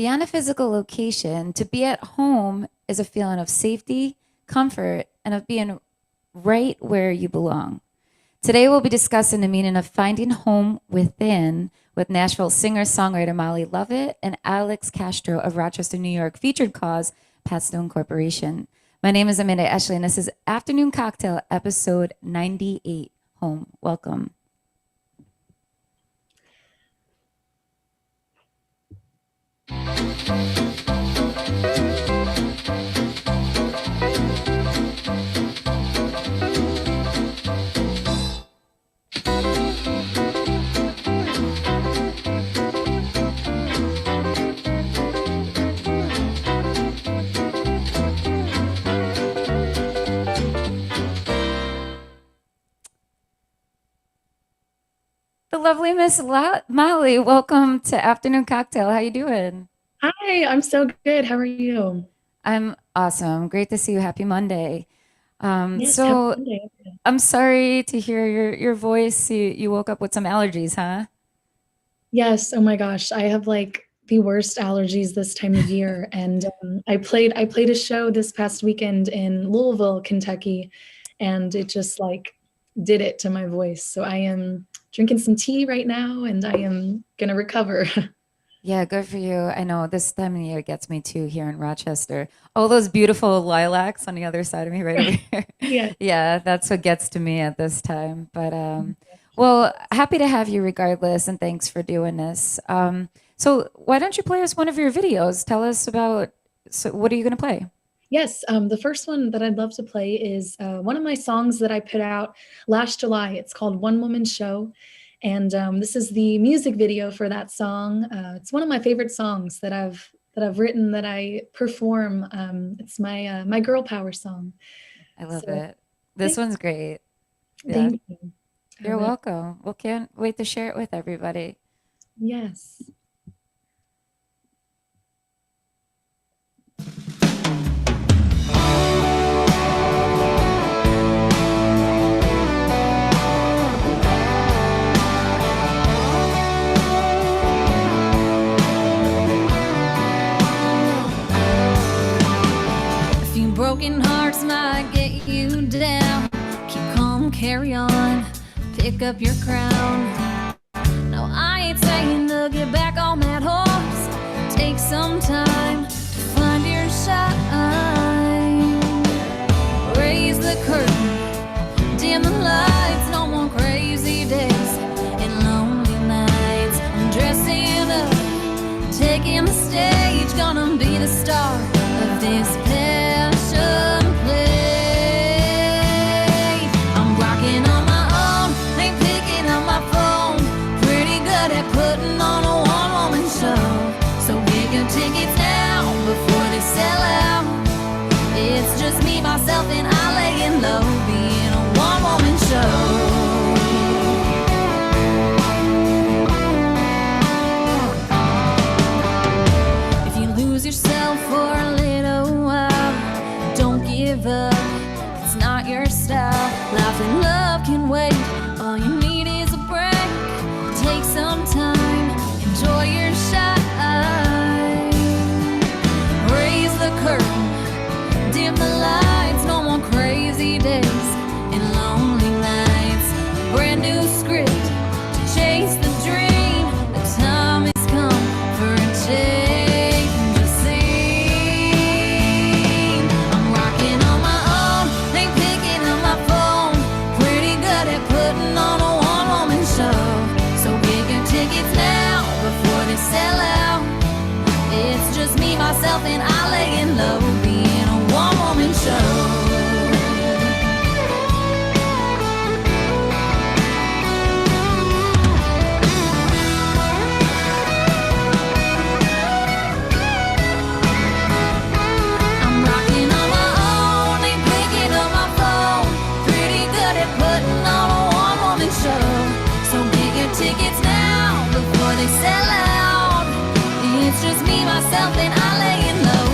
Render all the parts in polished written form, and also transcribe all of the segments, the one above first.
Beyond a physical location, to be at home is a feeling of safety, comfort, and of being right where you belong. Today, we'll be discussing the meaning of finding home within with Nashville singer-songwriter Molly Lovette and Alex Castro of Rochester, New York, featured cause Pathstone Corporation. My name is Amanda Ashley, and this is Afternoon Cocktail, episode 98. Home. Welcome. The lovely Miss Molly, welcome to Afternoon Cocktail. How you doing? Hi, I'm so good. How are you? I'm awesome. Great to see you. Happy Monday. Yes, happy So Monday. I'm sorry to hear your voice. You woke up with some allergies, huh? Yes, oh my gosh, I have like the worst allergies this time of year, and I played a show this past weekend in Louisville, Kentucky, and it just like did it to my voice. So I am drinking some tea right now, and I am gonna recover. Yeah, good for you. I know this time of year gets me too here in Rochester. All those beautiful lilacs on the other side of me right over here. Yeah. Yeah, that's what gets to me at this time. But well, happy to have you regardless, and thanks for doing this. So why don't you play us one of your videos? Tell us about, so what are you going to play? Yes, the first one that I'd love to play is one of my songs that I put out last July. It's called One Woman Show. And this is the music video for that song. It's one of my favorite songs that I've written, that I perform. It's my girl power song. I love So it. This one's great. Yeah, thank you. All you're right. welcome. Well, can't wait to share it with everybody. Yes. A few broken hearts might get you down. Keep calm, carry on, pick up your crown. No, I ain't saying to get back on that horse. Take some time to find your shine. Raise the curtain, dim the lights. No more crazy days and lonely nights. I'm dressing up, taking the stage. Gonna be the star of this passion play. I'm rocking on my own, ain't picking up my phone. Pretty good at putting on a one-woman show. So get your tickets now before they sell out. It's just me, myself, and I laying low, being a one-woman show. If you lose yourself for a little while, don't give up, it's not your style. Life and love can wait, all you need is a break. Take some time, enjoy your shine. Raise the curtain, dim the lights. No more crazy days and lonely nights. Brand new script to chase the dream. The time has come for a change of scene. I'm rocking on my own, ain't picking up my phone. Pretty good at putting on a one-woman show. So get your tickets now before they sell out. It's just me, myself, and I laying low, being a one-woman show. I'm rocking on my own, ain't picking up my phone. Pretty good at putting on a one-woman show. So get your tickets now before they sell out. It's just me, myself, and I laying low,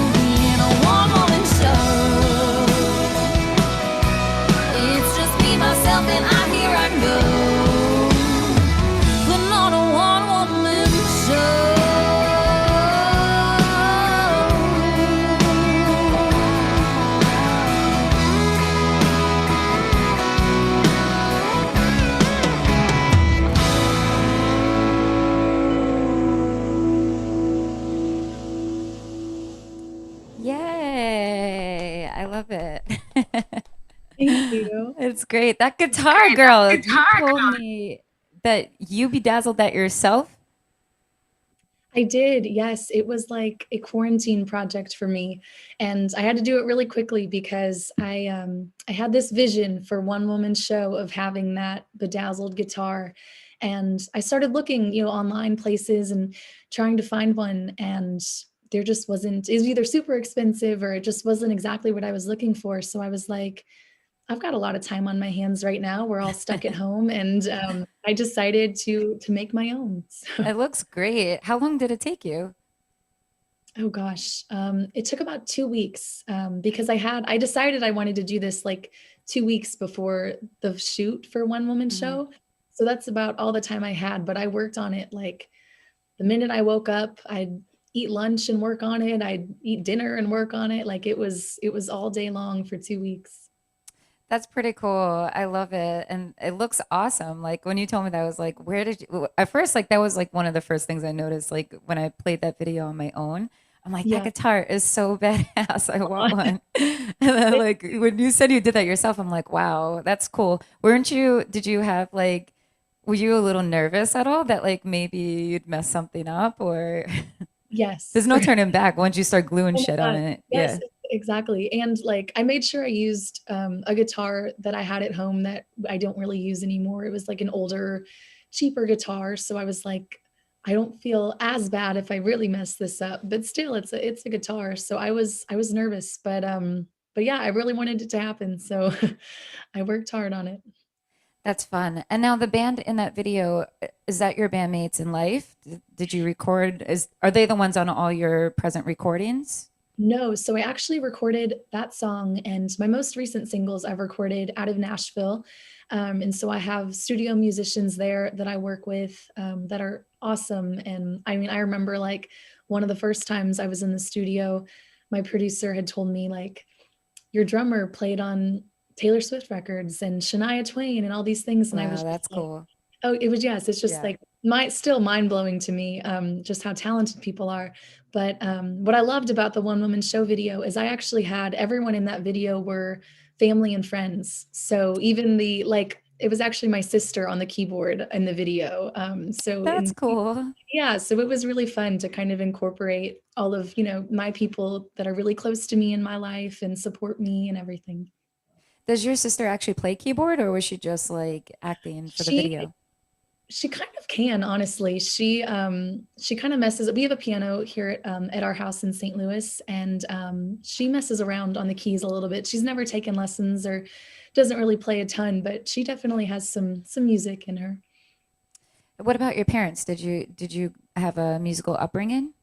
That's great. That guitar girl, you told me that you bedazzled that yourself. I did, yes. It was like a quarantine project for me, and I had to do it really quickly because I had this vision for one woman show of having that bedazzled guitar, and I started looking, online places and trying to find one, and there just wasn't. It was either super expensive or it just wasn't exactly what I was looking for. So I was like, I've got a lot of time on my hands right now. We're all stuck at home, and I decided to make my own. So. It looks great. How long did it take you? Oh gosh, it took about 2 weeks because I decided I wanted to do this like 2 weeks before the shoot for One Woman Mhm. Show. So that's about all the time I had. But I worked on it like the minute I woke up, I'd eat lunch and work on it. I'd eat dinner and work on it. Like it was all day long for 2 weeks. That's pretty cool. I love it. And it looks awesome. Like when you told me that, I was like, where did you, at first, like that was like one of the first things I noticed, like when I played that video on my own. I'm like, that Yeah. guitar is so badass. I want one. And then like when you said you did that yourself, I'm like, wow, that's cool. Did you have like, were you a little nervous at all that like maybe you'd mess something up or there's Yes. no turning back once you start gluing Oh my shit on God. it. Yes, Yeah. exactly. And like I made sure I used a guitar that I had at home that I don't really use anymore. It was like an older, cheaper guitar. So I was like, I don't feel as bad if I really mess this up. But still it's a guitar. So I was nervous, but yeah, I really wanted it to happen. So I worked hard on it. That's fun. And now the band in that video, is that your bandmates in life? Did you record? Are they the ones on all your present recordings? No, so I actually recorded that song and my most recent singles I've recorded out of Nashville. And so I have studio musicians there that I work with that are awesome. And I mean, I remember like one of the first times I was in the studio, my producer had told me like, your drummer played on Taylor Swift records and Shania Twain and all these things. And I Wow, was just that's like, cool. oh, it was, yes, it's just Yeah. like still mind blowing to me, just how talented people are. But what I loved about the one woman show video is I actually had everyone in that video were family and friends. So even it was actually my sister on the keyboard in the video. That's cool. Yeah, so it was really fun to kind of incorporate all of, my people that are really close to me in my life and support me and everything. Does your sister actually play keyboard or was she just like acting for the She video? She kind of can, honestly. She kind of messes. We have a piano here at our house in St. Louis, and she messes around on the keys a little bit. She's never taken lessons or doesn't really play a ton, but she definitely has some music in her. What about your parents? Did you have a musical upbringing?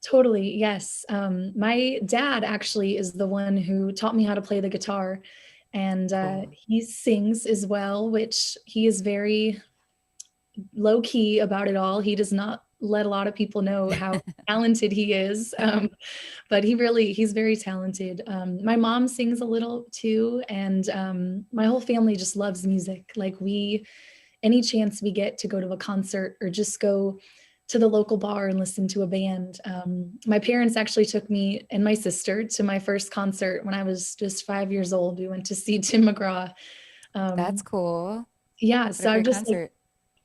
Totally, yes. My dad actually is the one who taught me how to play the guitar, and Cool. he sings as well, which he is very low key about it all. He does not let a lot of people know how talented he is. But he's very talented. My mom sings a little too. And my whole family just loves music. Like any chance we get to go to a concert or just go to the local bar and listen to a band. My parents actually took me and my sister to my first concert when I was just 5 years old. We went to see Tim McGraw. That's Um, cool. yeah, What a so I've great just like concert.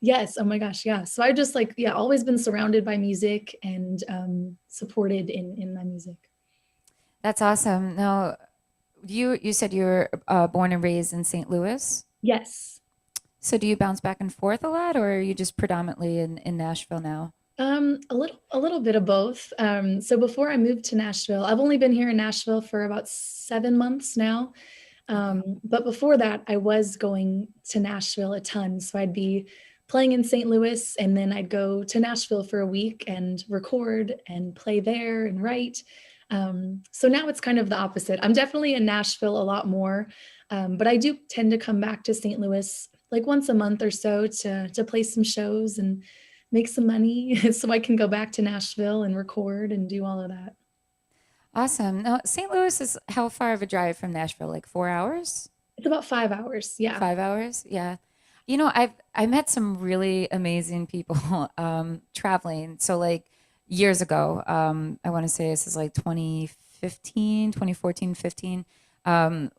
yes. Oh my gosh. Yeah. So I just like, yeah, always been surrounded by music and supported in my music. That's awesome. Now, you said you were born and raised in St. Louis. Yes. So do you bounce back and forth a lot, or are you just predominantly in Nashville now? A little bit of both. So before I moved to Nashville, I've only been here in Nashville for about 7 months now. Okay. But before that, I was going to Nashville a ton. So I'd be playing in St. Louis and then I'd go to Nashville for a week and record and play there and write. So now it's kind of the opposite. I'm definitely in Nashville a lot more, but I do tend to come back to St. Louis like once a month or so to play some shows and make some money so I can go back to Nashville and record and do all of that. Awesome. Now, St. Louis is how far of a drive from Nashville? Like 4 hours? It's about 5 hours. Yeah. 5 hours? Yeah. I met some really amazing people traveling. So like years ago, I want to say this is like 2015, 2014, 15. Um,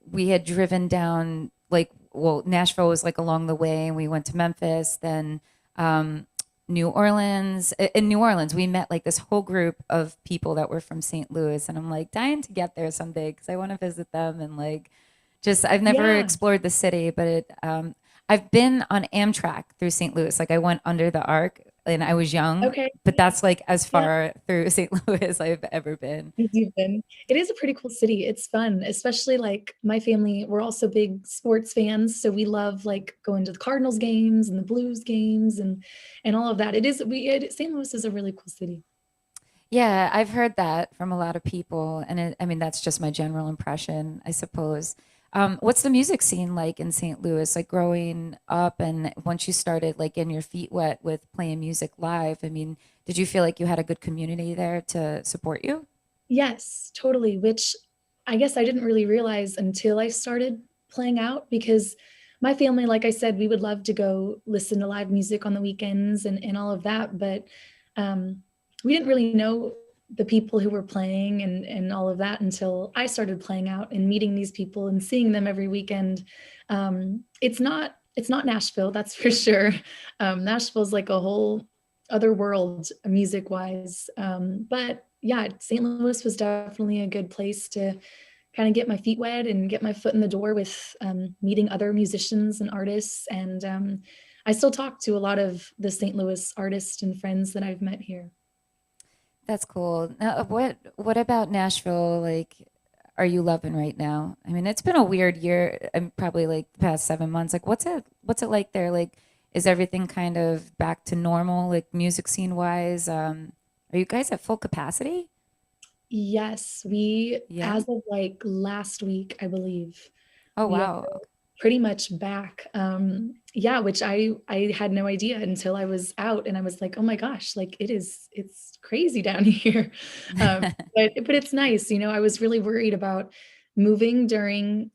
we had driven down like, well, Nashville was like along the way, and we went to Memphis, then New Orleans. In New Orleans, we met like this whole group of people that were from St. Louis, and I'm like dying to get there someday because I want to visit them and like just I've never Yeah. explored the city, but I've been on Amtrak through St. Louis. Like I went under the arc, and I was young, Okay. but that's like as Yeah. far through St. Louis I've ever been. You've been. It is a pretty cool city. It's fun, especially like my family, we're also big sports fans, so we love like going to the Cardinals games and the Blues games and all of that. St. Louis is a really cool city. Yeah, I've heard that from a lot of people, and I mean that's just my general impression, I suppose. What's the music scene like in St. Louis? Like growing up, and once you started like getting your feet wet with playing music live, I mean, did you feel like you had a good community there to support you? Yes, totally, which I guess I didn't really realize until I started playing out because my family, like I said, we would love to go listen to live music on the weekends and all of that, but um, we didn't really know the people who were playing and all of that until I started playing out and meeting these people and seeing them every weekend. It's not Nashville, that's for sure. Nashville's like a whole other world music wise. But yeah, St. Louis was definitely a good place to kind of get my feet wet and get my foot in the door with meeting other musicians and artists. And I still talk to a lot of the St. Louis artists and friends that I've met here. That's cool. Now, what about Nashville? Like, are you loving right now? I mean, it's been a weird year, and probably like the past 7 months. Like, what's it like there? Like, is everything kind of back to normal, like music scene wise? Are you guys at full capacity? Yes, Yeah. as of like last week, I believe, Oh, we are wow. pretty much back. Yeah, which I had no idea until I was out and I was like, oh my gosh, like it's crazy down here. But it's nice, I was really worried about moving during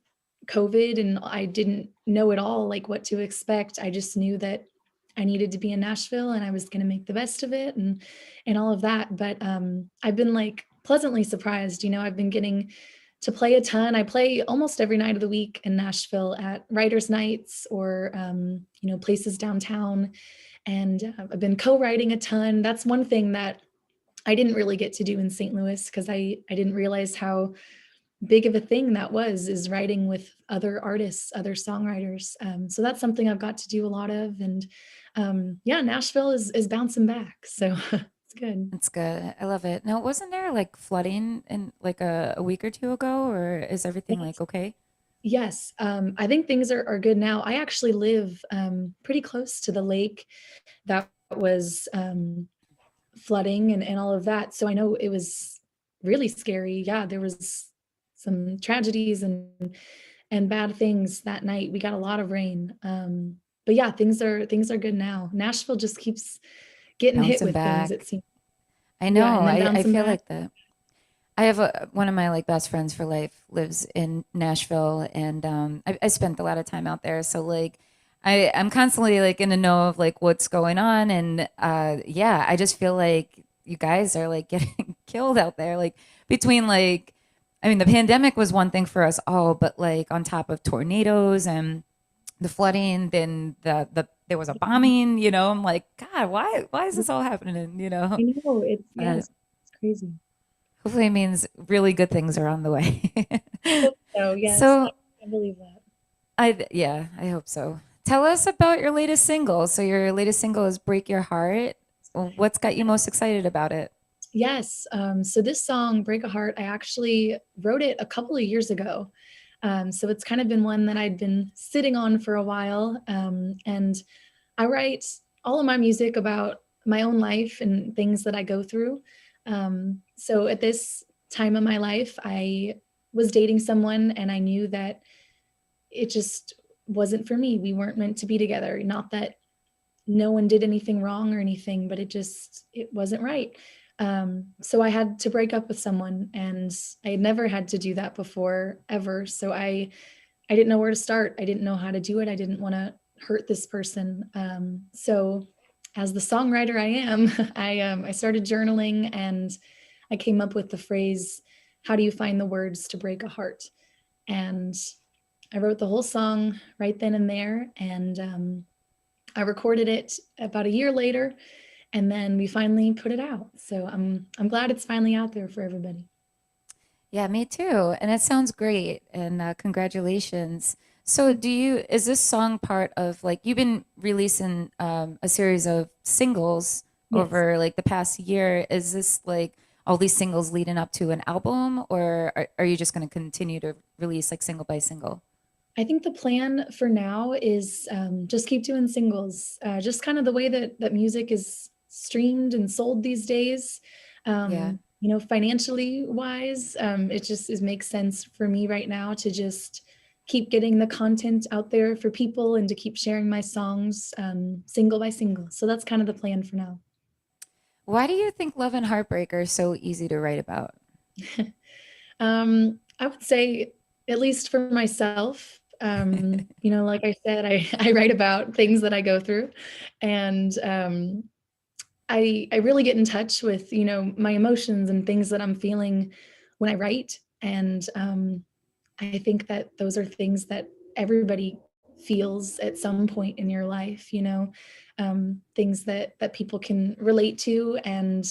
COVID and I didn't know at all like what to expect. I just knew that I needed to be in Nashville and I was going to make the best of it and all of that. But I've been like pleasantly surprised. I've been getting to play a ton. I play almost every night of the week in Nashville at writers' nights or places downtown. And I've been co-writing a ton. That's one thing that I didn't really get to do in St. Louis because I didn't realize how big of a thing that was is writing with other artists, other songwriters. So that's something I've got to do a lot of. And yeah, Nashville is bouncing back. So it's good. It's good. I love it. Now, wasn't there like flooding in like a week or two ago, or is everything like okay? Yes, I think things are good now. I actually live pretty close to the lake that was flooding and all of that. So I know it was really scary. Yeah, there was some tragedies and bad things that night. We got a lot of rain. But yeah, things are good now. Nashville just keeps getting hit Bouncing with things, it back. seems. I know. Yeah, and then I bouncing feel back. like that. I have one of my like best friends for life lives in Nashville, and I spent a lot of time out there. So like, I'm constantly like in the know of like what's going on, and yeah, I just feel like you guys are like getting killed out there. Like between like, I mean, the pandemic was one thing for us all, but like on top of tornadoes and the flooding, then the there was a bombing. I'm like, God, why is this all happening? I know it's But yes, it's crazy. hopefully it means really good things are on the way. I hope so, yes, So I believe that. yeah, I hope so. Tell us about your latest single. So your latest single is Break Your Heart. What's got you most excited about it? Yes. So this song, Break a Heart, I actually wrote it a couple of years ago. So it's kind of been one that I'd been sitting on for a while. And I write all of my music about my own life and things that I go through. So at this time of my life, I was dating someone and I knew that it just wasn't for me. We weren't meant to be together. Not that no one did anything wrong or anything, but it wasn't right. So I had to break up with someone and I had never had to do that before ever. So I didn't know where to start. I didn't know how to do it. I didn't want to hurt this person. So as the songwriter I am, I started journaling and I came up with the phrase, how do you find the words to break a heart? And I wrote the whole song right then and there, and I recorded it about a year later, and then we finally put it out. So I'm glad it's finally out there for everybody. Yeah, me too. And it sounds great. And congratulations. So, is this song part of like, you've been releasing a series of singles Yes. over like the past year? Is this like all these singles leading up to an album, or are you just going to continue to release like single by single? I think the plan for now is just keep doing singles. Just kind of the way that music is streamed and sold these days. Yeah. Financially wise, it makes sense for me right now to just keep getting the content out there for people and to keep sharing my songs single by single. So that's kind of the plan for now. Why do you think love and heartbreak are so easy to write about? I would say, at least for myself, like I said, I write about things that I go through, and I really get in touch with my emotions and things that I'm feeling when I write, and I think that those are things that everybody feels at some point in your life, things that people can relate to, and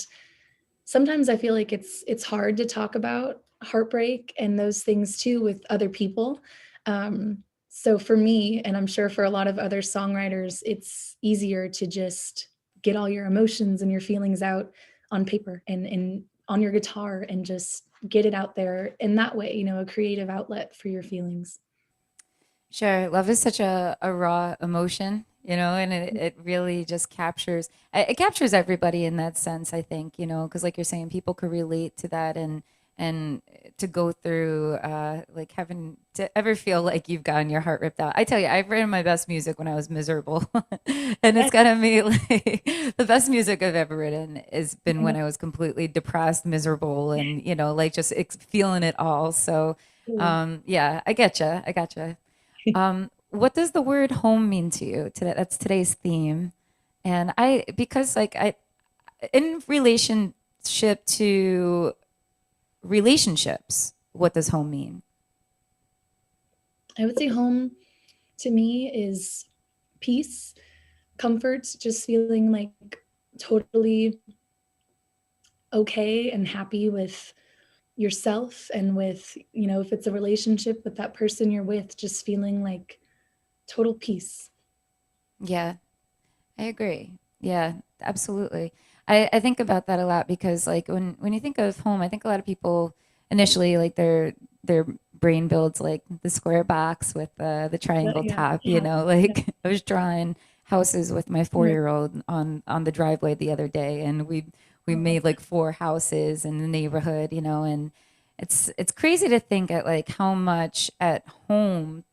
sometimes I feel like it's hard to talk about heartbreak and those things too with other people. So for me, and I'm sure for a lot of other songwriters, it's easier to just get all your emotions and your feelings out on paper and on your guitar and just get it out there in that way, a creative outlet for your feelings. Sure. Love is such a raw emotion, and it really just it captures everybody in that sense, I think, because like you're saying, people could relate to that and to go through like having to ever feel like you've gotten your heart ripped out. I tell you, I've written my best music when I was miserable. And it's Yes. kind of me like the best music I've ever written has been when Mhm. I was completely depressed, miserable, and like just feeling it all. So yeah, I get you. I got you. What does the word home mean to you? Today, that's today's theme. And because like in relationship to relationships, what does home mean? I would say home to me is peace, comfort, just feeling like totally okay and happy with yourself and with, if it's a relationship with that person you're with, just feeling like total peace. Yeah, I agree. Yeah, absolutely. I think about that a lot because like when you think of home, I think a lot of people initially like their brain builds like the square box with the triangle Yeah. top, Yeah. like I was drawing houses with my Yeah. 4-year-old on the driveway the other day, and we Oh, made like 4 houses in the neighborhood, and it's crazy to think at like how much at home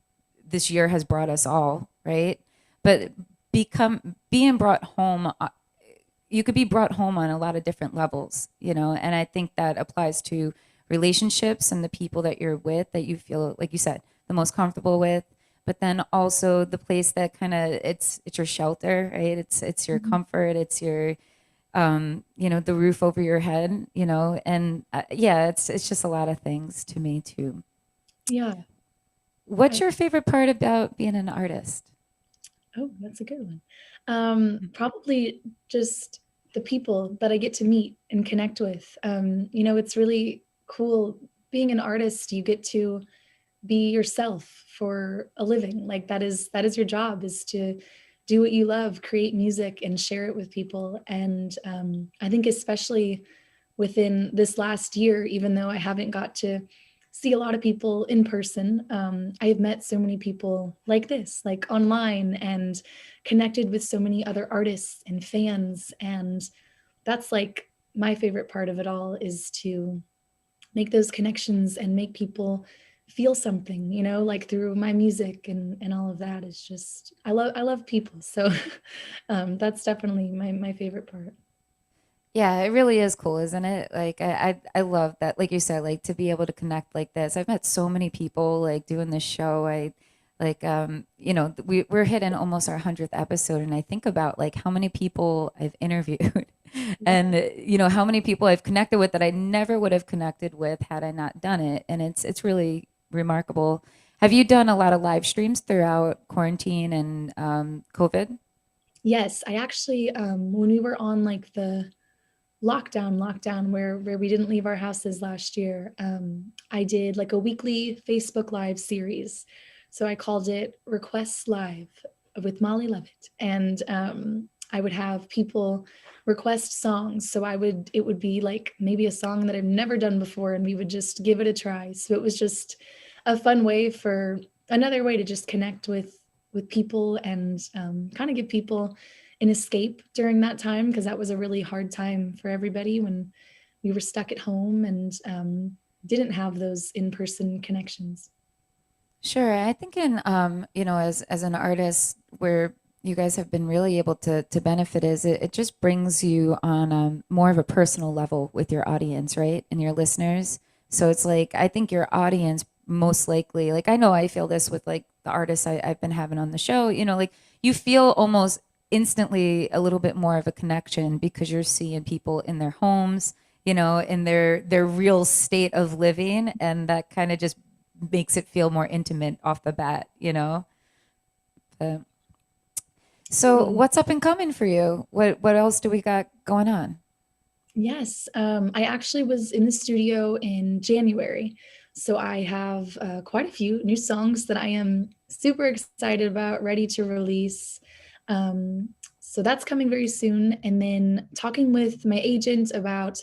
this year has brought us all, right? But being brought home, you could be brought home on a lot of different levels, and I think that applies to relationships and the people that you're with that you feel, like you said, the most comfortable with, but then also the place that kind of it's your shelter, right? It's your mhm. comfort, it's your the roof over your head, and yeah, it's just a lot of things to me too. Yeah. What's I, your favorite part about being an artist? oh, that's a good one. Probably just the people that I get to meet and connect with. It's really cool being an artist. You get to be yourself for a living. Like that is your job, is to do what you love, create music and share it with people. And I think especially within this last year, even though I haven't got to see a lot of people in person, I have met so many people like this, like online, and connected with so many other artists and fans. And that's like my favorite part of it all, is to make those connections and make people feel something, like through my music and all of that. Is just, I love people. So that's definitely my favorite part. Yeah, it really is cool, isn't it? Like I love that. Like you said, like to be able to connect like this. I've met so many people like doing this show. I like we're hitting almost our 100th episode, and I think about like how many people I've interviewed and how many people I've connected with that I never would have connected with had I not done it. And it's really remarkable Have you done a lot of live streams throughout quarantine and COVID? Yes, I actually, when we were on like the lockdown where we didn't leave our houses last year, I did like a weekly Facebook Live series. So I called it Requests Live with Molly Lovette. And I would have people request songs. So it would be like maybe a song that I've never done before, and we would just give it a try. So it was just a fun way another way to just connect with people and kind of give people an escape during that time, because that was a really hard time for everybody when we were stuck at home and didn't have those in-person connections. Sure. I think in as an artist, where you guys have been really able to benefit is it just brings you on more of a personal level with your audience, right? And your listeners. So it's like, I think your audience most likely, like I know I feel this with like the artists I've been having on the show, like you feel almost instantly a little bit more of a connection because you're seeing people in their homes, in their real state of living. And that kind of just makes it feel more intimate off the bat. But, so what's up and coming for you? What else do we got going on? Yes, I actually was in the studio in January. So I have quite a few new songs that I am super excited about, ready to release. So that's coming very soon. And then talking with my agent about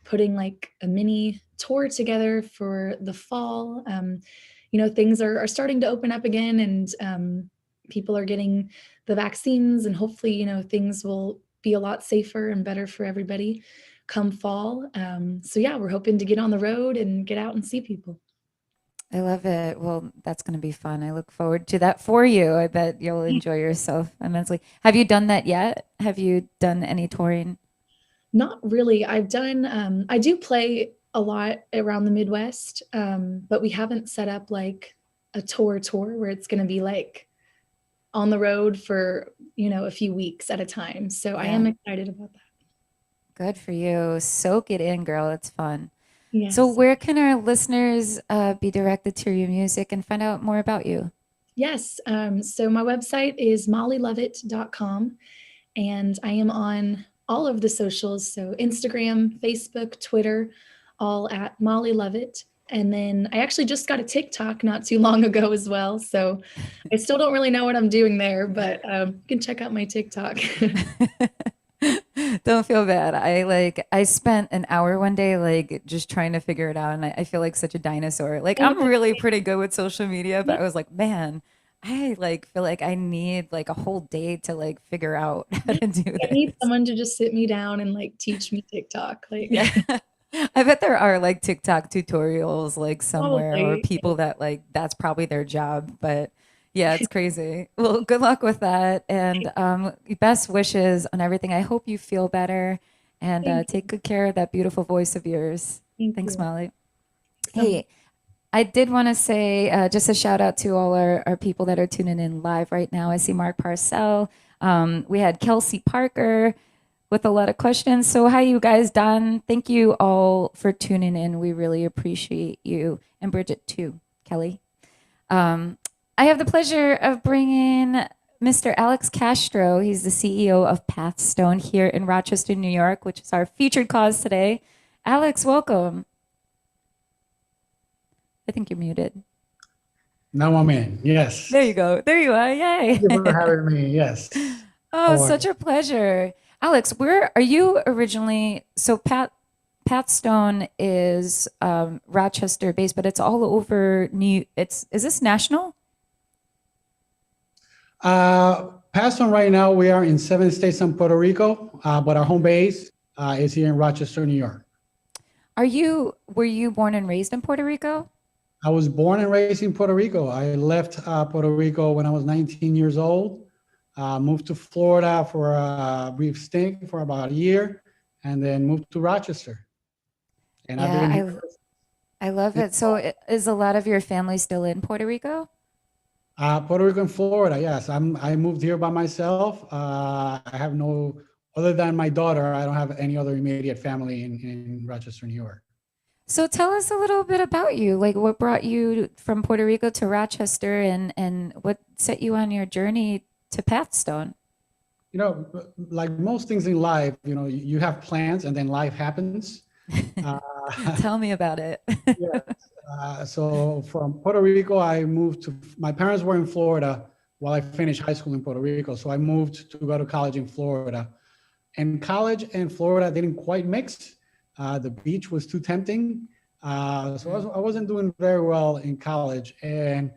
putting like a mini tour together for the fall. Things are starting to open up again, and people are getting the vaccines, and hopefully, things will be a lot safer and better for everybody come fall. So yeah, we're hoping to get on the road and get out and see people. I love it. Well, that's going to be fun. I look forward to that for you. I bet you'll enjoy yourself immensely. Have you done that yet? Have you done any touring? Not really. I do play a lot around the Midwest, but we haven't set up like a tour where it's going to be like on the road for, a few weeks at a time. So I am excited about that. Good for you. Soak it in, girl. It's fun. Yes. So where can our listeners be directed to your music and find out more about you? Yes. So my website is mollylovette.com, and I am on all of the socials. So Instagram, Facebook, Twitter, all at Molly Lovette. And then I actually just got a TikTok not too long ago as well. So I still don't really know what I'm doing there, but you can check out my TikTok. Don't feel bad. I spent an hour one day like just trying to figure it out, and I feel like such a dinosaur. Like I'm really pretty good with social media, but I was like, man, I like feel like I need like a whole day to like figure out how to do I this. need someone to just sit me down and like teach me TikTok. Like Yeah. I bet there are like TikTok tutorials like somewhere, or Probably. people that like that's probably their job. But yeah, it's crazy. Well, good luck with that, and best wishes on everything. I hope you feel better, and Thank take good care of that beautiful voice of yours. Thank Thanks, you. Molly. So Hey, I did want to say just a shout out to all our people that are tuning in live right now. I see Mark Parcell. We had Kelsey Parker with a lot of questions. So how you guys done? Thank you all for tuning in. We really appreciate you. And Bridget too, Kelly. I have the pleasure of bringing Mr. Alex Castro. He's the CEO of Pathstone here in Rochester, New York, which is our featured cause today. Alex, welcome. I think you're muted. Now I'm in. Yes. There you go. There you are. Yay. Thank you for having me. Yes. Oh, How are such you? a pleasure. Alex, where are you originally? So Pathstone is Rochester based, but it's all over is this national? Past on right now, we are in 7 states and Puerto Rico, but our home base is here in Rochester, New York. Were you born and raised in Puerto Rico? I was born and raised in Puerto Rico. I left Puerto Rico when I was 19 years old, moved to Florida for a brief stint for about a year, and then moved to Rochester. And I've been here. I love it. So is a lot of your family still in Puerto Rico? Puerto Rico and Florida, yes. I moved here by myself. I have other than my daughter, I don't have any other immediate family in Rochester, New York. So tell us a little bit about you. Like what brought you from Puerto Rico to Rochester and what set you on your journey to Pathstone? You know, like most things in life, you know, you have plans and then life happens. Uh, Tell me about it. yes. So from Puerto Rico, I moved to, my parents were in Florida while I finished high school in Puerto Rico. So I moved to go to college in Florida. And college and Florida didn't quite mix. The beach was too tempting. I wasn't doing very well in college. And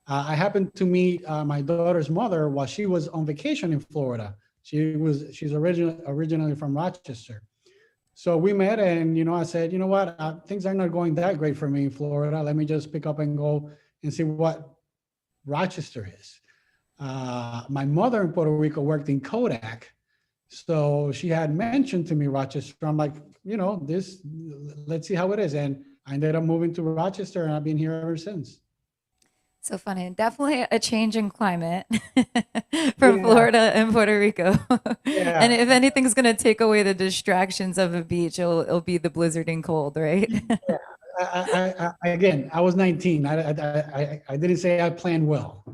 I happened to meet my daughter's mother while she was on vacation in Florida. She's originally from Rochester. So we met and, you know, I said, you know what, things are not going that great for me in Florida. Let me just pick up and go and see what Rochester is. My mother in Puerto Rico worked in Kodak. So she had mentioned to me Rochester. I'm like, you know, let's see how it is. And I ended up moving to Rochester and I've been here ever since. So funny. Definitely a change in climate from Yeah. Florida and Puerto Rico. Yeah. And if anything's going to take away the distractions of a beach, it'll be the blizzarding cold, right? Again, I was 19. I didn't say I planned well.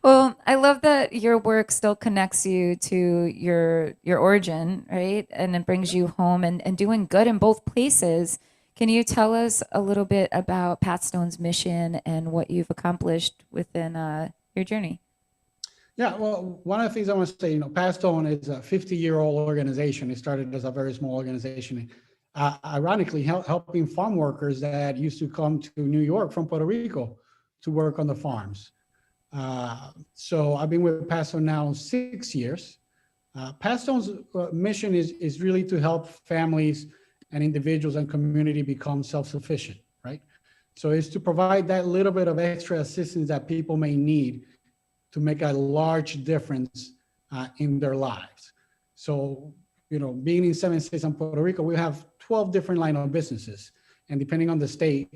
Well, I love that your work still connects you to your origin, right? And it brings you home and doing good in both places. Can you tell us a little bit about Pathstone's mission and what you've accomplished within your journey? Yeah, well, one of the things I want to say, you know, Pathstone is a 50-year-old organization. It started as a very small organization, ironically helping farm workers that used to come to New York from Puerto Rico to work on the farms. So I've been with Pathstone now 6 years. Pathstone's mission is really to help families and individuals and community become self-sufficient, right? So it's to provide that little bit of extra assistance that people may need to make a large difference in their lives. So, you know, being in 7 states and Puerto Rico, we have 12 different line of businesses. And depending on the state,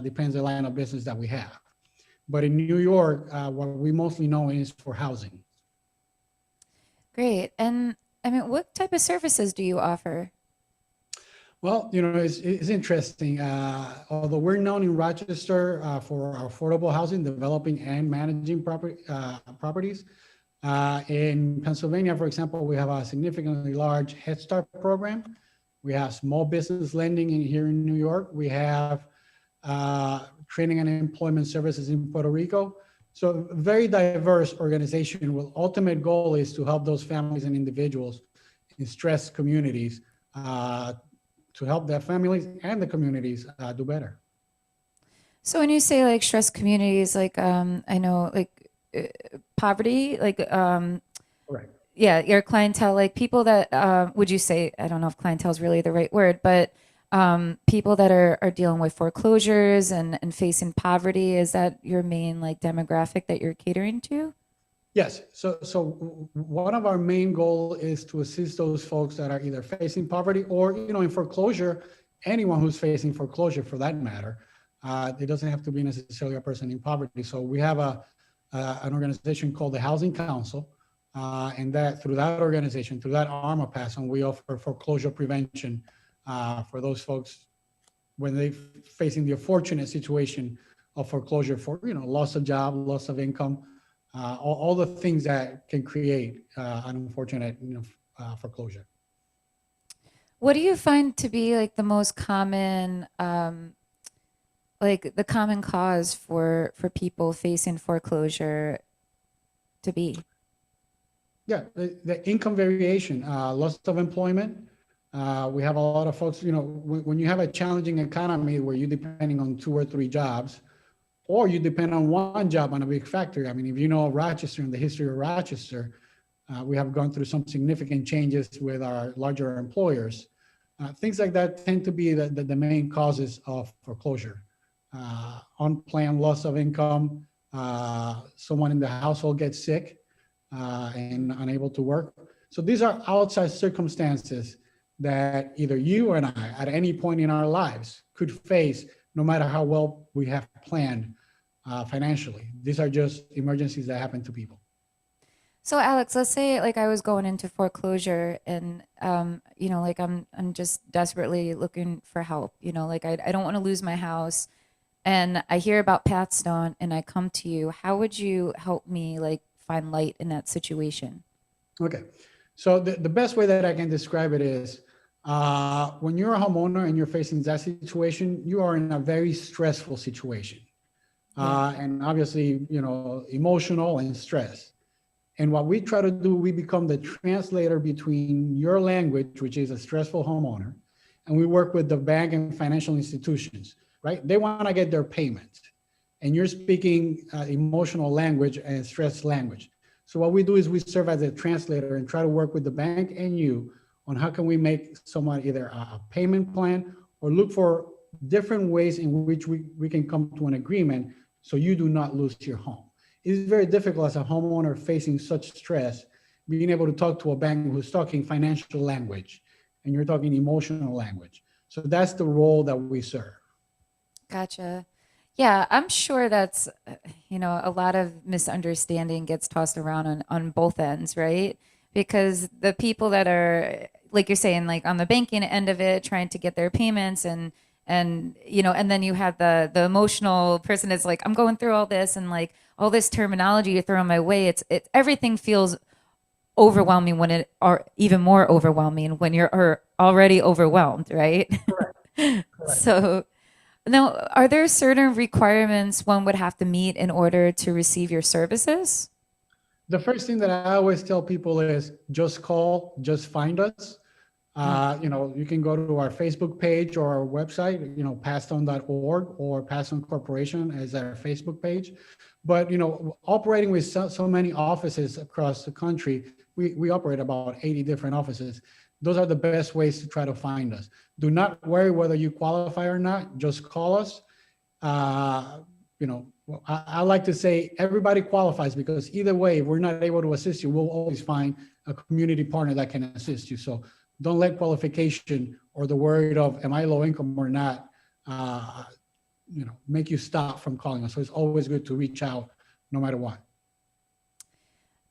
depends the line of business that we have. But in New York, what we mostly know is for housing. Great. And I mean, what type of services do you offer? Well, you know, it's interesting. Although we're known in Rochester for our affordable housing, developing and managing properties. In Pennsylvania, for example, we have a significantly large Head Start program. We have small business lending here in New York. We have training and employment services in Puerto Rico. So a very diverse organization with ultimate goal is to help those families and individuals in stressed communities to help their families and the communities do better. So when you say like stressed communities, like I know like poverty, like Correct. yeah, your clientele, like people that would you say, I don't know if clientele is really the right word, but people that are dealing with foreclosures and facing poverty, is that your main like demographic that you're catering to? Yes. So one of our main goal is to assist those folks that are either facing poverty or, you know, in foreclosure, anyone who's facing foreclosure for that matter. It doesn't have to be necessarily a person in poverty. So we have an organization called the Housing Council, and that through that organization, through that arm of Pathstone, we offer foreclosure prevention for those folks when they're facing the unfortunate situation of foreclosure for, you know, loss of job, loss of income, all the things that can create an unfortunate, you know, foreclosure. What do you find to be like the most common, like the common cause for people facing foreclosure to be? Yeah, the income variation, loss of employment. We have a lot of folks, you know, when you have a challenging economy where you're depending on 2 or 3 jobs, or you depend on one job on a big factory. I mean, if you know Rochester and the history of Rochester, we have gone through some significant changes with our larger employers. Things like that tend to be the main causes of foreclosure. Unplanned loss of income, someone in the household gets sick and unable to work. So these are outside circumstances that either you and I, at any point in our lives, could face, no matter how well we have planned financially. These are just emergencies that happen to people. So Alex, let's say like I was going into foreclosure and like I'm just desperately looking for help. Like I don't want to lose my house and I hear about Pathstone and I come to you. How would you help me like find light in that situation? Okay. So the best way that I can describe it is when you're a homeowner and you're facing that situation, you are in a very stressful situation. Yeah. And obviously, emotional and stress. And what we try to do, we become the translator between your language, which is a stressful homeowner, and we work with the bank and financial institutions, right? They want to get their payments, and you're speaking emotional language and stress language. So what we do is we serve as a translator and try to work with the bank and you on how can we make someone either a payment plan or look for different ways in which we can come to an agreement so you do not lose your home. It's very difficult as a homeowner facing such stress, being able to talk to a bank who's talking financial language and you're talking emotional language. So that's the role that we serve. Gotcha. Yeah, I'm sure that's, a lot of misunderstanding gets tossed around on both ends, right? Because the people that are, like you're saying, like on the banking end of it, trying to get their payments and then you have the emotional person that's like, I'm going through all this and like all this terminology you're throwing my way. Everything feels overwhelming when it are even more overwhelming when you're already overwhelmed, right? Correct. So now, are there certain requirements one would have to meet in order to receive your services? The first thing that I always tell people is just call, just find us. You can go to our Facebook page or our website, pathstone.org or Pathstone Corporation as our Facebook page. But, operating with so many offices across the country, we operate about 80 different offices. Those are the best ways to try to find us. Do not worry whether you qualify or not. Just call us. I like to say everybody qualifies because either way, if we're not able to assist you, we'll always find a community partner that can assist you. So don't let qualification or the word of am I low income or not, make you stop from calling us. So it's always good to reach out no matter what.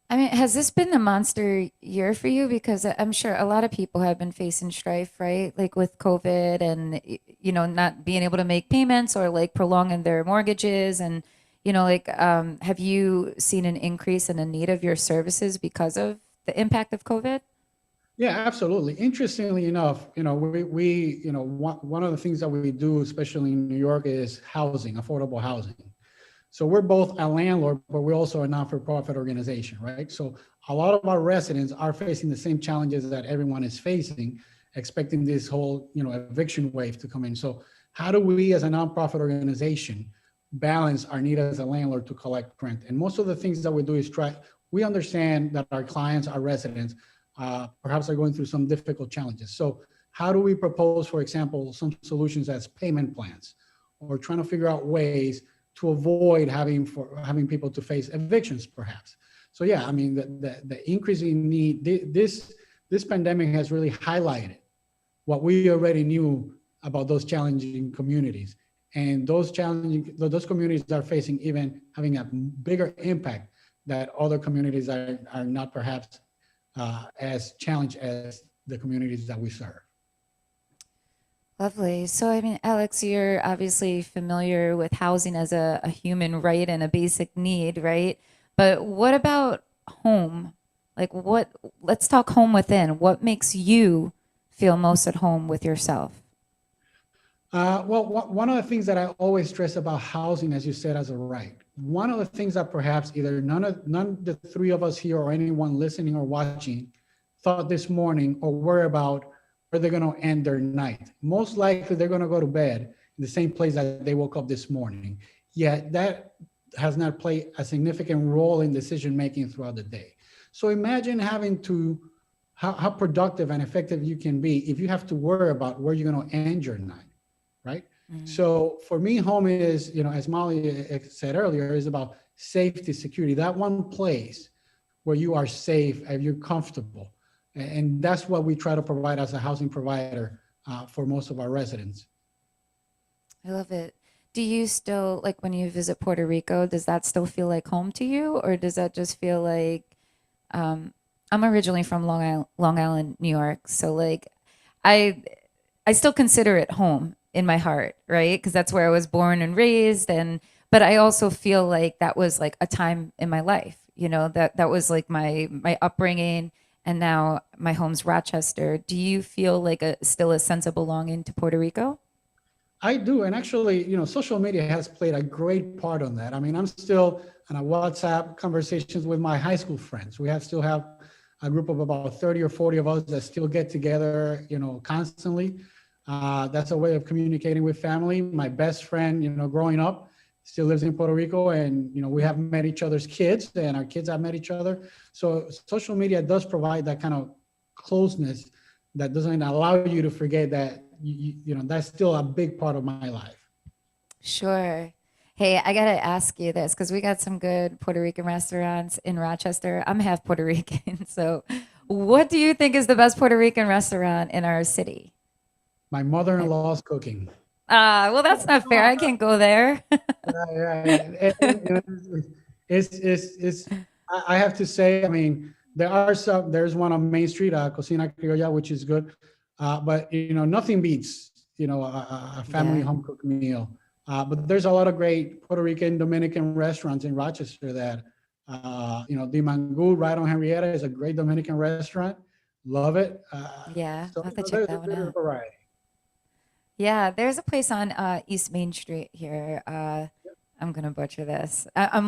I mean, has this been the monster year for you? Because I'm sure a lot of people have been facing strife, right? Like with COVID and, not being able to make payments or like prolonging their mortgages. And, have you seen an increase in the need of your services because of the impact of COVID? Yeah, absolutely. Interestingly enough, one of the things that we do, especially in New York, is housing, affordable housing. So we're both a landlord, but we're also a non-for-profit organization, right? So a lot of our residents are facing the same challenges that everyone is facing, expecting this whole, eviction wave to come in. So how do we as a nonprofit organization balance our need as a landlord to collect rent? And most of the things that we do is we understand that our clients, our residents, perhaps are going through some difficult challenges. So how do we propose, for example, some solutions as payment plans or trying to figure out ways to avoid having people to face evictions, perhaps. So yeah, I mean, the increasing need, this pandemic has really highlighted what we already knew about those challenging communities, and those communities are facing having a bigger impact that other communities are not perhaps as challenged as the communities that we serve. Lovely. So, I mean, Alex, you're obviously familiar with housing as a human right and a basic need, right? But what about home? Like, let's talk home within. What makes you feel most at home with yourself? Well, one of the things that I always stress about housing, as you said, as a right, one of the things that perhaps either none of the three of us here or anyone listening or watching thought this morning or worry about where they're going to end their night. Most likely they're going to go to bed in the same place that they woke up this morning. Yet that has not played a significant role in decision making throughout the day. So imagine having to, how productive and effective you can be if you have to worry about where you're going to end your night, right? Mm-hmm. So for me, home is, as Molly said earlier, is about safety, security, that one place where you are safe and you're comfortable. And that's what we try to provide as a housing provider for most of our residents. I love it. Do you still, like when you visit Puerto Rico, does that still feel like home to you? Or does that just feel like I'm originally from Long Island, New York. So like, I I still consider it home in my heart, right? Because that's where I was born and raised, and but I also feel like that was like a time in my life, that was like my upbringing, and now my home's Rochester. Do you feel like still a sense of belonging to Puerto Rico? I do. And actually, social media has played a great part on that. I mean, I'm still on a WhatsApp conversations with my high school friends. Still have a group of about 30 or 40 of us that still get together, constantly. That's a way of communicating with family. My best friend, growing up, still lives in Puerto Rico, and we have met each other's kids, and our kids have met each other. So social media does provide that kind of closeness that doesn't allow you to forget that that's still a big part of my life. Sure. Hey, I gotta ask you this because we got some good Puerto Rican restaurants in Rochester. I'm half Puerto Rican, so what do you think is the best Puerto Rican restaurant in our city? My mother-in-law's cooking. Well, that's not fair. I can't go there. Yeah. I have to say, I mean, there's one on Main Street, Cocina Criolla, which is good. But, nothing beats, a family Yeah. home cooked meal. But there's a lot of great Puerto Rican, Dominican restaurants in Rochester that, Di Mangu right on Henrietta is a great Dominican restaurant. Love it. Yeah, So I'll have to check there's that one there's a out. variety. Yeah, there's a place on East Main Street here. I'm gonna butcher this. I'm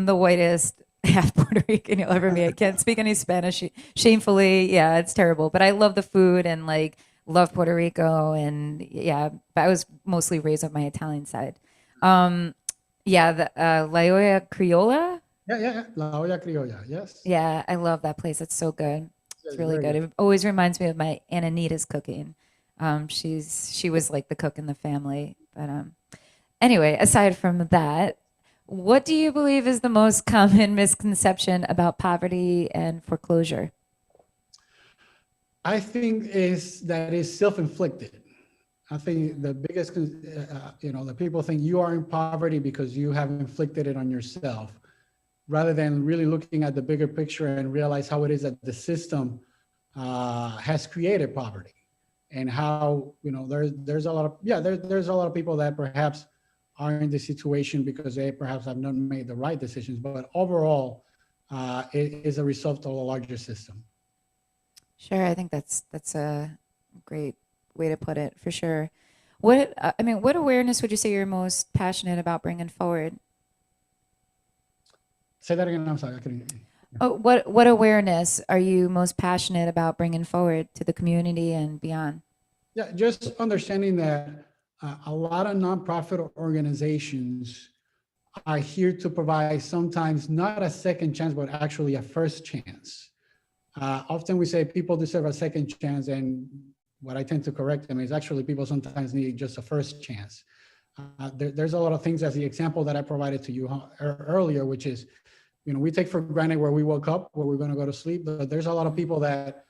the whitest half Puerto Rican you'll ever meet. I can't speak any Spanish, shamefully. Yeah, it's terrible. But I love the food and like love Puerto Rico, and yeah, but I was mostly raised on my Italian side. Um, yeah, the La Olla Criolla. Yeah. La Olla Criolla. Yes. Yeah, I love that place. It's so good. It's Yes, really very good. good. It always reminds me of my Aunt Anita's cooking. She was like the cook in the family. But anyway, aside from that, what do you believe is the most common misconception about poverty and foreclosure? I think is that is self-inflicted. I think the biggest, the people think you are in poverty because you have inflicted it on yourself, rather than really looking at the bigger picture and realize how it is that the system has created poverty, and how there's a lot of there's a lot of people that perhaps are in this situation because they perhaps have not made the right decisions, but overall, it is a result of a larger system. Sure, I think that's a great way to put it for sure. What awareness would you say you're most passionate about bringing forward? Say that again. I'm sorry, I couldn't. Oh, what awareness are you most passionate about bringing forward to the community and beyond? Yeah, just understanding that a lot of nonprofit organizations are here to provide sometimes not a second chance, but actually a first chance. Often we say people deserve a second chance, and what I tend to correct them is actually people sometimes need just a first chance. There's a lot of things, as the example that I provided to you earlier, which is, we take for granted where we woke up, where we're going to go to sleep, but there's a lot of people that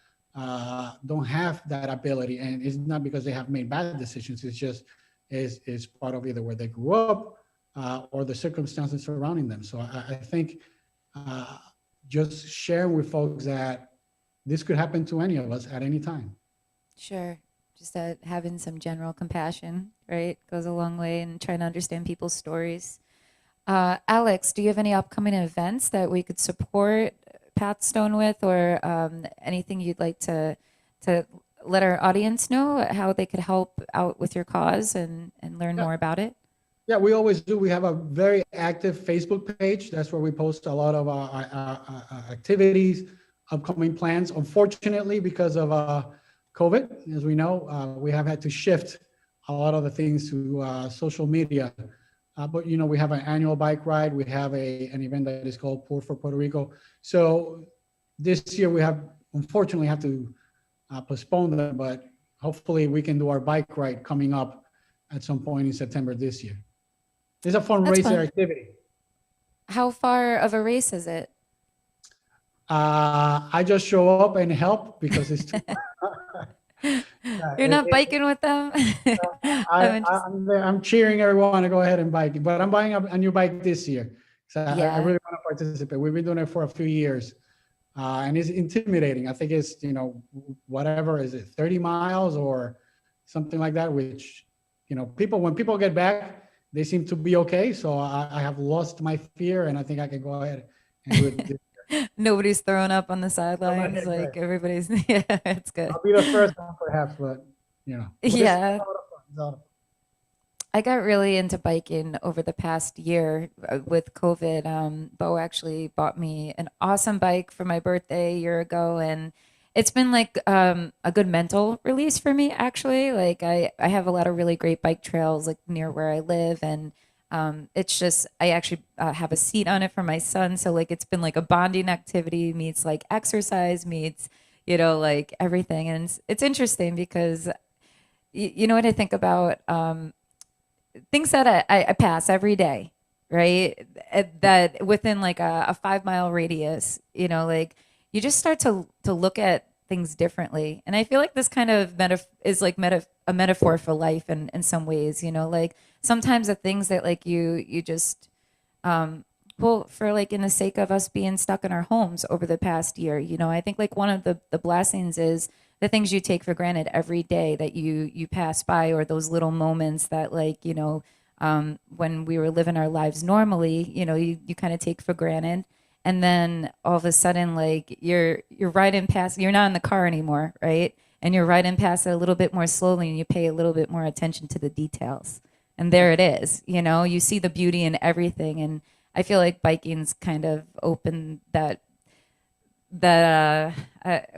don't have that ability, and it's not because they have made bad decisions. It's just is part of either where they grew up or the circumstances surrounding them. So I think just sharing with folks that this could happen to any of us at any time. Sure. Just that having some general compassion, right, goes a long way in trying to understand people's stories. Alex, do you have any upcoming events that we could support Pathstone with, or anything you'd like to let our audience know how they could help out with your cause and learn more about it? Yeah, we always do. We have a very active Facebook page. That's where we post a lot of our activities, upcoming plans. Unfortunately, because of COVID, as we know, we have had to shift a lot of the things to social media. But we have an annual bike ride. We have an event that is called Pour for Puerto Rico. So this year we unfortunately have to postpone them, but hopefully we can do our bike ride coming up at some point in September this year. It's a That's fundraiser fun. activity. How far of a race is it? I just show up and help because it's too. You're not biking with them? I'm cheering everyone to go ahead and bike, but I'm buying a new bike this year. So I Yeah. really want to participate. We've been doing it for a few years. and it's intimidating. I think it's, whatever, is it 30 miles or something like that, which, when people get back, they seem to be okay. So I have lost my fear, and I think I can go ahead and do it. Nobody's throwing up on the sidelines. Right, Like right. everybody's, yeah, it's good. I'll be the first one perhaps, but But Yeah. it's a lot of fun. It's a lot of fun. I got really into biking over the past year with COVID. Beau actually bought me an awesome bike for my birthday a year ago, and it's been like a good mental release for me, actually. Like I have a lot of really great bike trails like near where I live, and it's just I actually have a seat on it for my son, so like it's been like a bonding activity meets like exercise meets like everything, and it's interesting because you know what I think about. Things that I pass every day, right? That within like a 5 mile radius, like you just start to look at things differently. And I feel like this kind of is like a metaphor for life in some ways, like sometimes the things that like you just, well, for like in the sake of us being stuck in our homes over the past year, I think like one of the blessings is the things you take for granted every day that you pass by, or those little moments that like when we were living our lives normally, you kind of take for granted, and then all of a sudden like you're riding past, you're not in the car anymore, right? And you're riding past it a little bit more slowly, and you pay a little bit more attention to the details, and there it is. You see the beauty in everything, and I feel like biking's kind of opened that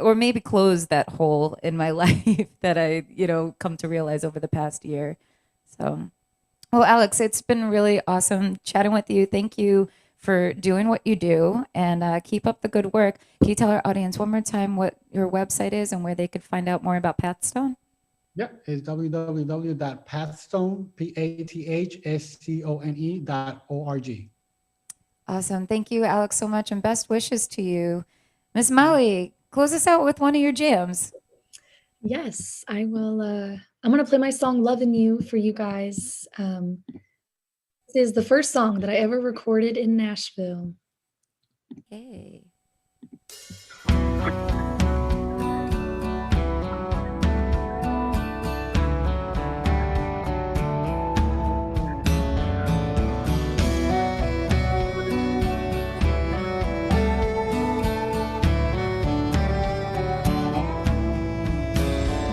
or maybe close that hole in my life that I come to realize over the past year. So well, Alex, it's been really awesome chatting with you. Thank you for doing what you do, and keep up the good work. Can you tell our audience one more time what your website is and where they could find out more about Pathstone? Yeah, it's www.pathstone, PATHSCONE.org. Awesome. Thank you, Alex, so much, and best wishes to you. Miss Molly, close us out with one of your jams. Yes, I will. I'm going to play my song Lovin' You for you guys. This is the first song that I ever recorded in Nashville. Hey.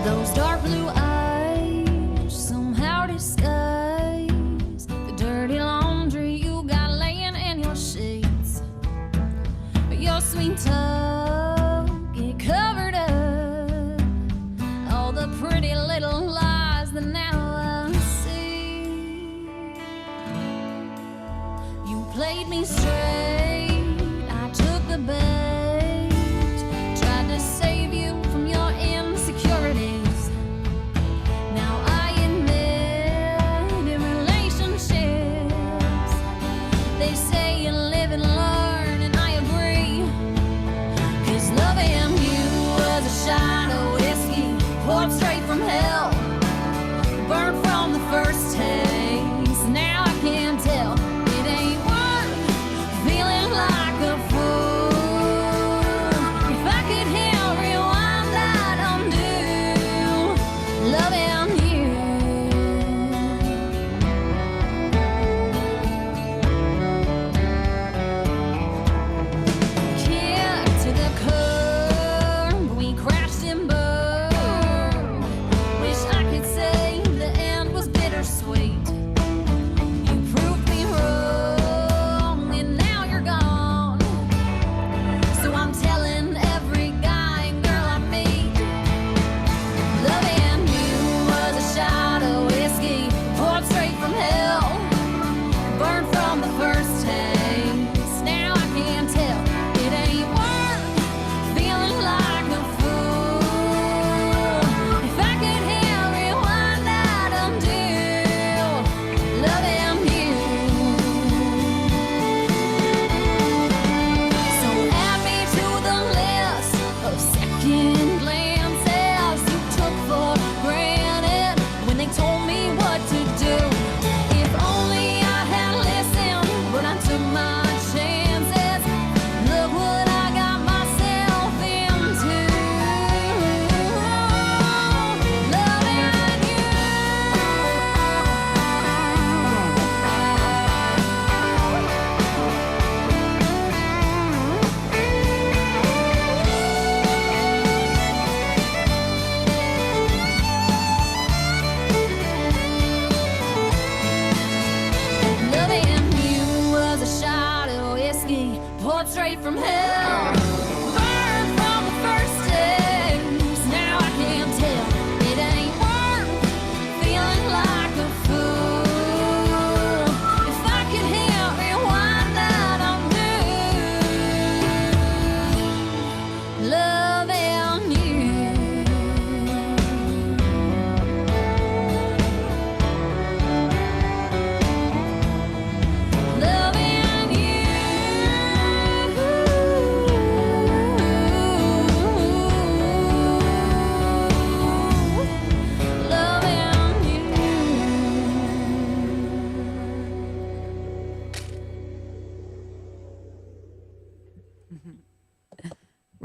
Those dark blue eyes somehow disguise the dirty laundry you got laying in your sheets. But your sweet touch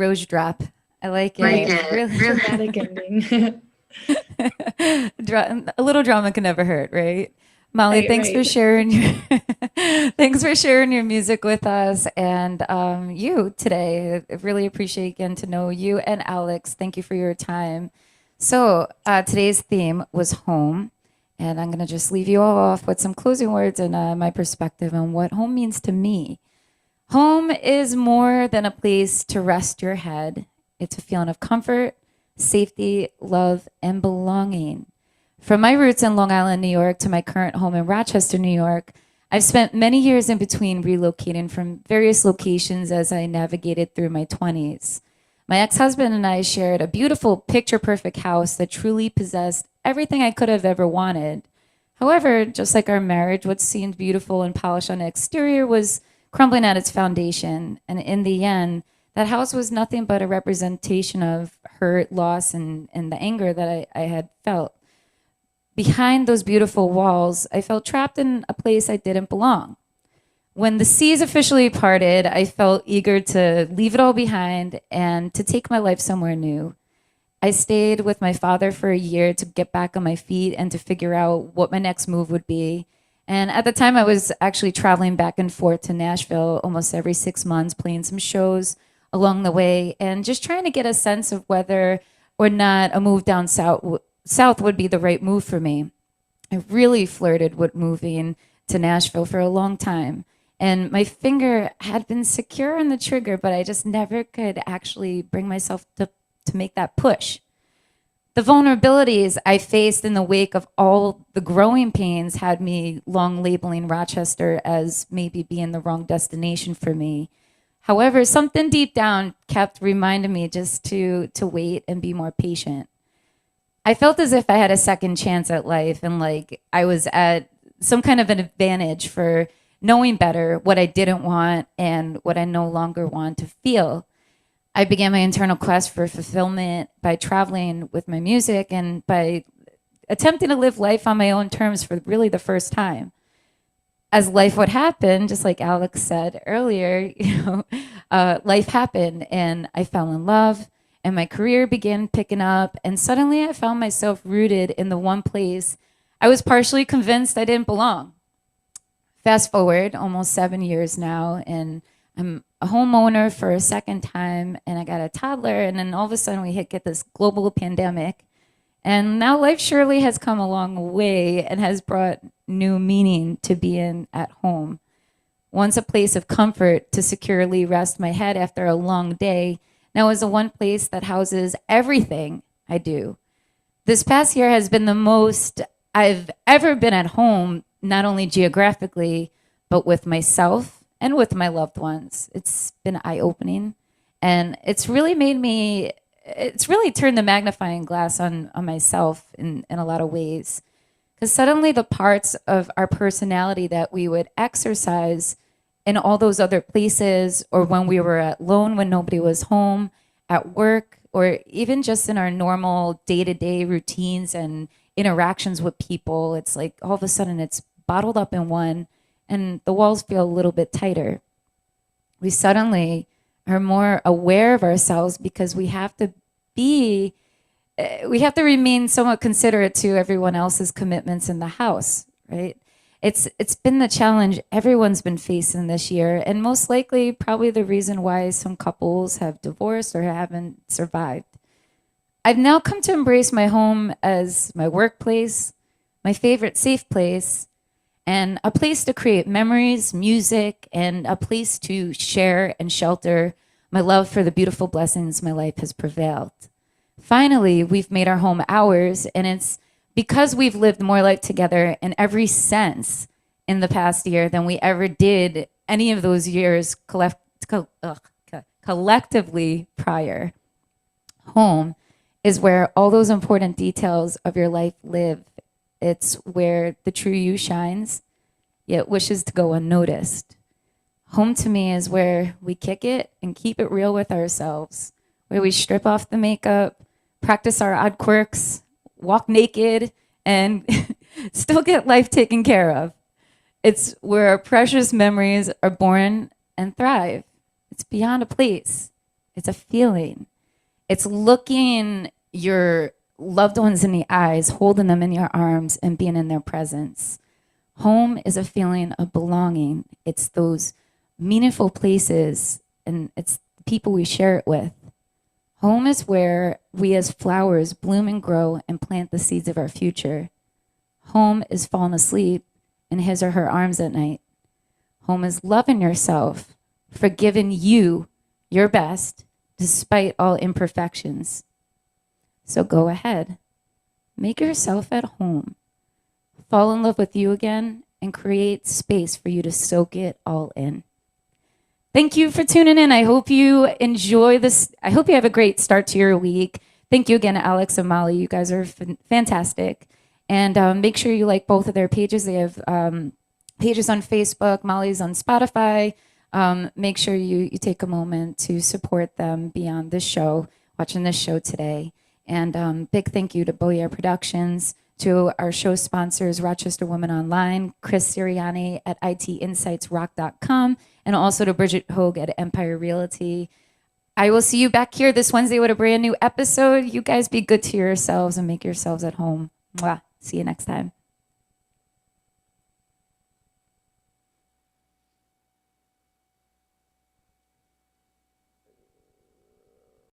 Rose drop. I like it. Right. Really, Dramatic ending. a little drama can never hurt, right? Molly, Right, thanks for right. sharing your thanks for sharing your music with us and you today. I really appreciate getting to know you and Alex. Thank you for your time. So today's theme was home, and I'm gonna just leave you all off with some closing words and my perspective on what home means to me. Home is more than a place to rest your head. It's a feeling of comfort, safety, love, and belonging. From my roots in Long Island, New York, to my current home in Rochester, New York, I've spent many years in between relocating from various locations as I navigated through my 20s. My ex-husband and I shared a beautiful, picture-perfect house that truly possessed everything I could have ever wanted. However, just like our marriage, what seemed beautiful and polished on the exterior was crumbling at its foundation. And in the end, that house was nothing but a representation of hurt, loss, and the anger that I had felt. Behind those beautiful walls, I felt trapped in a place I didn't belong. When the seas officially parted, I felt eager to leave it all behind and to take my life somewhere new. I stayed with my father for a year to get back on my feet and to figure out what my next move would be. And at the time, I was actually traveling back and forth to Nashville almost every 6 months, playing some shows along the way, and just trying to get a sense of whether or not a move down south would be the right move for me. I really flirted with moving to Nashville for a long time, and my finger had been secure on the trigger, but I just never could actually bring myself to make that push. The vulnerabilities I faced in the wake of all the growing pains had me long labeling Rochester as maybe being the wrong destination for me. However, something deep down kept reminding me just to wait and be more patient. I felt as if I had a second chance at life and like I was at some kind of an advantage for knowing better what I didn't want and what I no longer want to feel. I began my internal quest for fulfillment by traveling with my music and by attempting to live life on my own terms for really the first time. As life would happen, just like Alex said earlier, life happened and I fell in love and my career began picking up, and suddenly I found myself rooted in the one place I was partially convinced I didn't belong. Fast forward almost 7 years now, and I'm a homeowner for a second time, and I got a toddler, and then all of a sudden we get this global pandemic, and now life surely has come a long way and has brought new meaning to being at home. Once a place of comfort to securely rest my head after a long day, now is the one place that houses everything I do. This past year has been the most I've ever been at home, not only geographically, but with myself and with my loved ones. It's been eye-opening, and it's really turned the magnifying glass on myself in a lot of ways. Because suddenly the parts of our personality that we would exercise in all those other places, or when we were alone when nobody was home, at work, or even just in our normal day-to-day routines and interactions with people, it's like all of a sudden it's bottled up in one, and the walls feel a little bit tighter. We suddenly are more aware of ourselves because we have to remain somewhat considerate to everyone else's commitments in the house, right? It's been the challenge everyone's been facing this year, and most likely probably the reason why some couples have divorced or haven't survived. I've now come to embrace my home as my workplace, my favorite safe place, and a place to create memories, music, and a place to share and shelter my love for the beautiful blessings my life has prevailed. Finally, we've made our home ours, and it's because we've lived more life together in every sense in the past year than we ever did any of those years collectively prior. Home is where all those important details of your life live. It's where the true you shines, yet wishes to go unnoticed. Home to me is where we kick it and keep it real with ourselves, where we strip off the makeup, practice our odd quirks, walk naked, and still get life taken care of. It's where our precious memories are born and thrive. It's beyond a place. It's a feeling. It's looking your loved ones in the eyes, holding them in your arms, and being in their presence. Home is a feeling of belonging. It's those meaningful places, and it's the people we share it with. Home is where we as flowers bloom and grow and plant the seeds of our future. Home is falling asleep in his or her arms at night. Home is loving yourself, forgiving you your best despite all imperfections. So go ahead, make yourself at home. Fall in love with you again and create space for you to soak it all in. Thank you for tuning in. I hope you enjoy this. I hope you have a great start to your week. Thank you again, Alex and Molly. You guys are fantastic. And make sure you like both of their pages. They have pages on Facebook. Molly's on Spotify. Make sure you take a moment to support them beyond this show, watching this show today. And big thank you to Beau Productions, to our show sponsors, Rochester Women Online, Chris Sirianni at itinsightsrock.com, and also to Bridget Hogue at Empire Realty. I will see you back here this Wednesday with a brand new episode. You guys be good to yourselves and make yourselves at home. Mwah. See you next time.